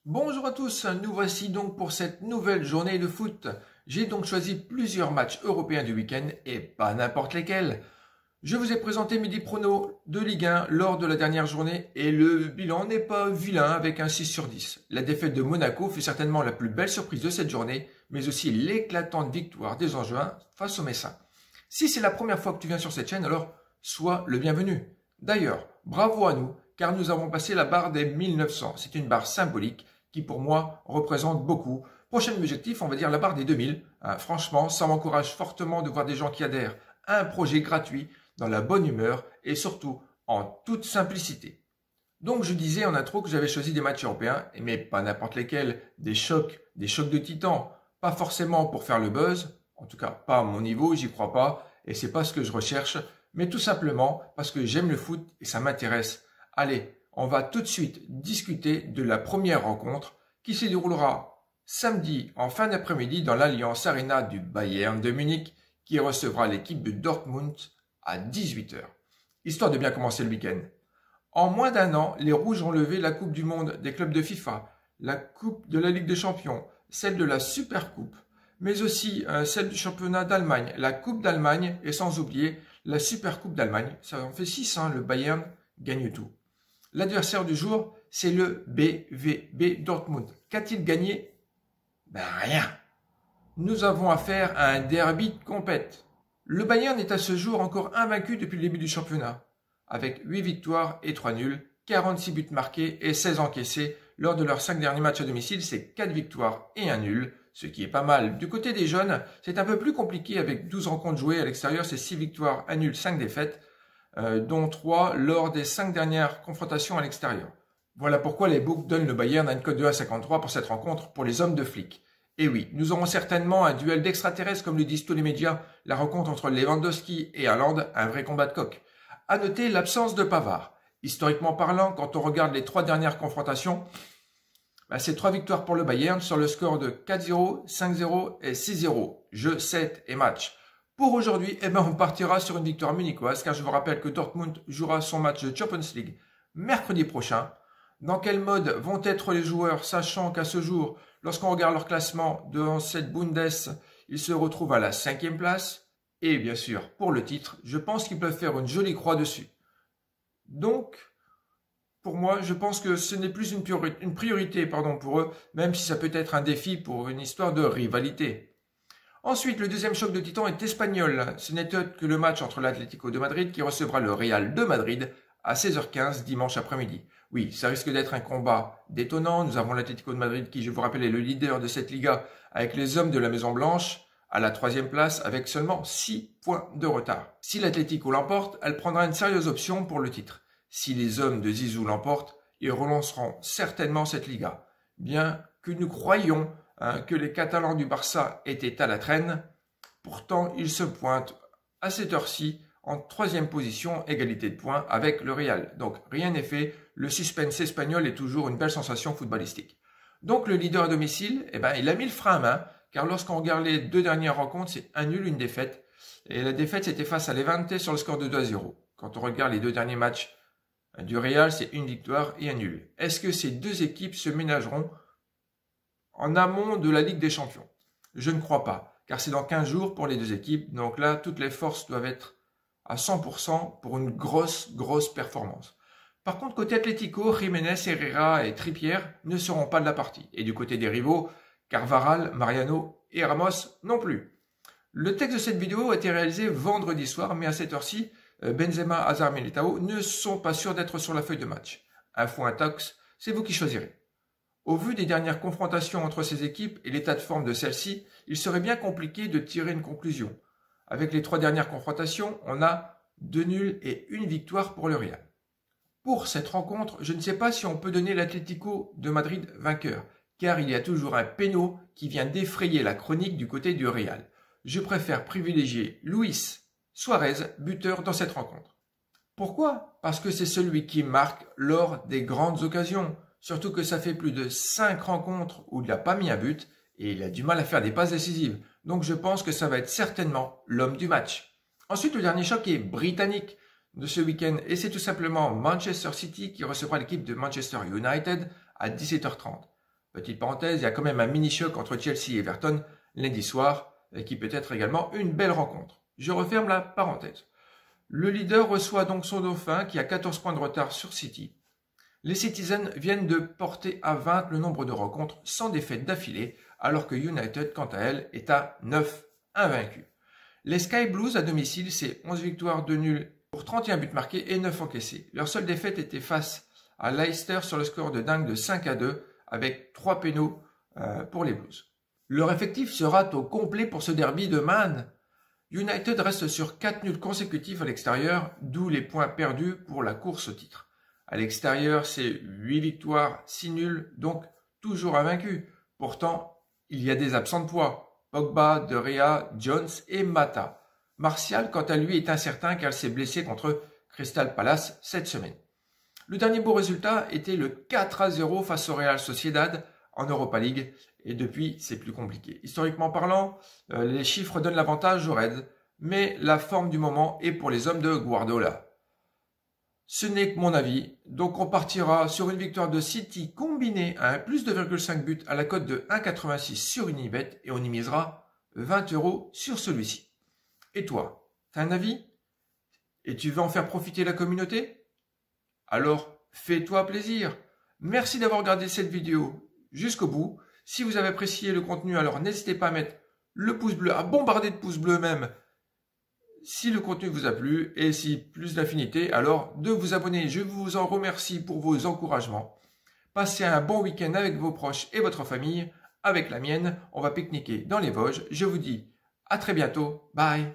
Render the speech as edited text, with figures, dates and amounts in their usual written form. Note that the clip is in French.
Bonjour à tous, nous voici donc pour cette nouvelle journée de foot. J'ai donc choisi plusieurs matchs européens du week-end et pas n'importe lesquels. Je vous ai présenté mes 10 pronos de Ligue 1 lors de la dernière journée et le bilan n'est pas vilain avec un 6 sur 10. La défaite de Monaco fut certainement la plus belle surprise de cette journée, mais aussi l'éclatante victoire des Angevins face aux Messins. Si c'est la première fois que tu viens sur cette chaîne, alors sois le bienvenu. D'ailleurs, bravo à nous, car nous avons passé la barre des 1900. C'est une barre symbolique qui pour moi représente beaucoup. Prochain objectif, on va dire la barre des 2000. Franchement, ça m'encourage fortement de voir des gens qui adhèrent à un projet gratuit, dans la bonne humeur et surtout en toute simplicité. Donc je disais en intro que j'avais choisi des matchs européens, mais pas n'importe lesquels, des chocs de titans, pas forcément pour faire le buzz, en tout cas pas à mon niveau, j'y crois pas, et c'est pas ce que je recherche, mais tout simplement parce que j'aime le foot et ça m'intéresse. Allez, on va tout de suite discuter de la première rencontre qui se déroulera samedi en fin d'après-midi dans l'Allianz Arena du Bayern de Munich qui recevra l'équipe de Dortmund à 18 h. Histoire de bien commencer le week-end. En moins d'un an, les Rouges ont levé la Coupe du Monde des clubs de FIFA, la Coupe de la Ligue des Champions, celle de la Super Coupe, mais aussi celle du championnat d'Allemagne, la Coupe d'Allemagne et sans oublier la Super Coupe d'Allemagne. Ça en fait 6, le Bayern gagne tout. L'adversaire du jour, c'est le BVB Dortmund. Qu'a-t-il gagné? Ben rien. Nous avons affaire à un derby de compète. Le Bayern est à ce jour encore invaincu depuis le début du championnat, avec 8 victoires et 3 nuls, 46 buts marqués et 16 encaissés. Lors de leurs 5 derniers matchs à domicile, c'est 4 victoires et 1 nul, ce qui est pas mal. Du côté des jeunes, c'est un peu plus compliqué avec 12 rencontres jouées. À l'extérieur, c'est 6 victoires, 1 nul, 5 défaites, dont 3 lors des 5 dernières confrontations à l'extérieur. Voilà pourquoi les books donnent le Bayern à une cote de 1,53 pour cette rencontre pour les hommes de flic. Et oui, nous aurons certainement un duel d'extraterrestres comme le disent tous les médias, la rencontre entre Lewandowski et Haaland, un vrai combat de coq. À noter l'absence de Pavard. Historiquement parlant, quand on regarde les 3 dernières confrontations, c'est 3 victoires pour le Bayern sur le score de 4-0, 5-0 et 6-0. Jeu, 7 et match. Pour aujourd'hui, on partira sur une victoire munichoise car je vous rappelle que Dortmund jouera son match de Champions League mercredi prochain. Dans quel mode vont être les joueurs, sachant qu'à ce jour, lorsqu'on regarde leur classement dans cette Bundes, ils se retrouvent à la 5e place. Et bien sûr, pour le titre, je pense qu'ils peuvent faire une jolie croix dessus. Donc, pour moi, je pense que ce n'est plus une priorité pour eux, même si ça peut être un défi pour une histoire de rivalité. Ensuite, le deuxième choc de titans est espagnol. Ce n'est autre que le match entre l'Atlético de Madrid qui recevra le Real de Madrid à 16h15 dimanche après-midi. Oui, ça risque d'être un combat détonnant. Nous avons l'Atlético de Madrid qui, je vous rappelle, est le leader de cette Liga avec les hommes de la Maison Blanche à la 3e place avec seulement 6 points de retard. Si l'Atlético l'emporte, elle prendra une sérieuse option pour le titre. Si les hommes de Zizou l'emportent, ils relanceront certainement cette Liga. Bien que nous croyions que les Catalans du Barça étaient à la traîne, pourtant ils se pointent à cette heure-ci en 3e position, égalité de points avec le Real. Donc rien n'est fait, le suspense espagnol est toujours une belle sensation footballistique. Donc le leader à domicile, il a mis le frein à main, car lorsqu'on regarde les 2 dernières rencontres, c'est un nul, une défaite. Et la défaite, c'était face à Levante sur le score de 2-0. Quand on regarde les 2 derniers matchs du Real, c'est une victoire et un nul. Est-ce que ces 2 équipes se ménageront en amont de la Ligue des Champions? Je ne crois pas, car c'est dans 15 jours pour les 2 équipes. Donc là, toutes les forces doivent être à 100% pour une grosse performance. Par contre, côté Atlético, Jiménez, Herrera et Trippier ne seront pas de la partie. Et du côté des rivaux, Carvajal, Mariano et Ramos non plus. Le texte de cette vidéo a été réalisé vendredi soir, mais à cette heure-ci, Benzema, Hazard, Militao ne sont pas sûrs d'être sur la feuille de match. Info intox, c'est vous qui choisirez. Au vu des dernières confrontations entre ces équipes et l'état de forme de celles-ci, il serait bien compliqué de tirer une conclusion. Avec les 3 dernières confrontations, on a 2 nuls et 1 victoire pour le Real. Pour cette rencontre, je ne sais pas si on peut donner l'Atlético de Madrid vainqueur, car il y a toujours un péno qui vient défrayer la chronique du côté du Real. Je préfère privilégier Luis Suarez, buteur dans cette rencontre. Pourquoi? Parce que c'est celui qui marque lors des grandes occasions. Surtout que ça fait plus de 5 rencontres où il n'a pas mis un but et il a du mal à faire des passes décisives. Donc je pense que ça va être certainement l'homme du match. Ensuite, le dernier choc est britannique de ce week-end et c'est tout simplement Manchester City qui recevra l'équipe de Manchester United à 17h30. Petite parenthèse, il y a quand même un mini-choc entre Chelsea et Everton lundi soir, qui peut être également une belle rencontre. Je referme la parenthèse. Le leader reçoit donc son dauphin qui a 14 points de retard sur City. Les Citizens viennent de porter à 20 le nombre de rencontres sans défaite d'affilée, alors que United, quant à elle, est à 9 invaincus. Les Sky Blues à domicile, c'est 11 victoires, 2 nuls pour 31 buts marqués et 9 encaissés. Leur seule défaite était face à Leicester sur le score de dingue de 5-2 avec 3 pénaux pour les Blues. Leur effectif sera au complet pour ce derby de Man. United reste sur 4 nuls consécutifs à l'extérieur, d'où les points perdus pour la course au titre. À l'extérieur, c'est 8 victoires, 6 nuls, donc toujours invaincu. Pourtant, il y a des absents de poids. Pogba, De Gea, Jones et Mata. Martial, quant à lui, est incertain car il s'est blessé contre Crystal Palace cette semaine. Le dernier beau résultat était le 4-0 face au Real Sociedad en Europa League. Et depuis, c'est plus compliqué. Historiquement parlant, les chiffres donnent l'avantage aux Reds, mais la forme du moment est pour les hommes de Guardiola. Ce n'est que mon avis, donc on partira sur une victoire de City combinée à un plus 2,5 buts à la cote de 1,86 sur Unibet et on y misera 20 € sur celui-ci. Et toi, t'as un avis? Et tu veux en faire profiter la communauté? Alors, fais-toi plaisir. Merci d'avoir regardé cette vidéo jusqu'au bout. Si vous avez apprécié le contenu, alors n'hésitez pas à mettre le pouce bleu, à bombarder de pouces bleus même, si le contenu vous a plu et si plus d'affinité, alors de vous abonner. Je vous en remercie pour vos encouragements. Passez un bon week-end avec vos proches et votre famille. Avec la mienne, on va pique-niquer dans les Vosges. Je vous dis à très bientôt. Bye.